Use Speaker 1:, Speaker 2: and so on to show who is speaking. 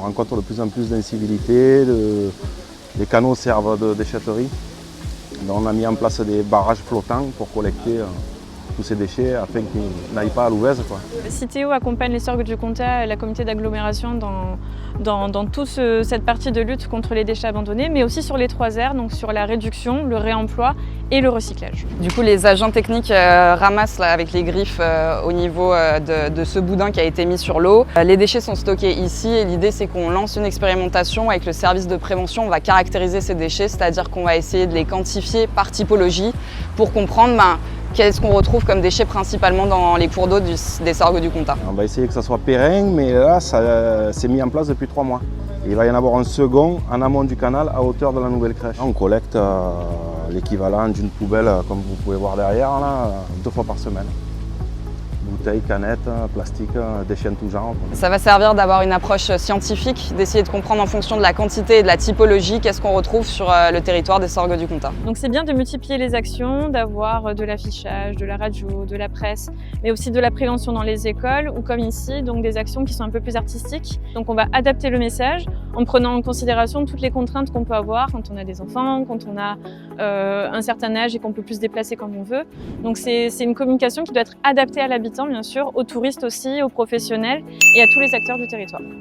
Speaker 1: rencontre de plus en plus d'incivilités, les canaux servent de déchetterie. Donc on a mis en place des barrages flottants pour collecter tous ces déchets afin qu'ils n'aillent pas à l'Ouvèze.
Speaker 2: Citeo accompagne les Sorgues du Comtat et la communauté d'agglomération dans toute cette partie de lutte contre les déchets abandonnés, mais aussi sur les 3 R, donc sur la réduction, le réemploi et le recyclage.
Speaker 3: Du coup, les agents techniques ramassent là, avec les griffes au niveau de ce boudin qui a été mis sur l'eau. Les déchets sont stockés ici et l'idée c'est qu'on lance une expérimentation avec le service de prévention. On va caractériser ces déchets, c'est-à-dire qu'on va essayer de les quantifier par typologie pour comprendre qu'est-ce qu'on retrouve comme déchets principalement dans les cours d'eau des Sorgues du Comtat.
Speaker 1: On va essayer que ça soit pérenne, mais là, ça s'est mis en place depuis 3 mois. Et il va y en avoir un second en amont du canal à hauteur de la nouvelle crèche. On collecte l'équivalent d'une poubelle, comme vous pouvez voir derrière, là, 2 fois par semaine. Bouteilles, canettes, plastique, déchets de tout genre.
Speaker 3: Ça va servir d'avoir une approche scientifique, d'essayer de comprendre en fonction de la quantité et de la typologie qu'est-ce qu'on retrouve sur le territoire des Sorgues du Comtat.
Speaker 2: Donc c'est bien de multiplier les actions, d'avoir de l'affichage, de la radio, de la presse, mais aussi de la prévention dans les écoles ou comme ici, donc des actions qui sont un peu plus artistiques. Donc on va adapter le message en prenant en considération toutes les contraintes qu'on peut avoir quand on a des enfants, quand on a un certain âge et qu'on peut plus se déplacer comme on veut. Donc c'est une communication qui doit être adaptée à l'habitant, bien sûr, aux touristes aussi, aux professionnels et à tous les acteurs du territoire.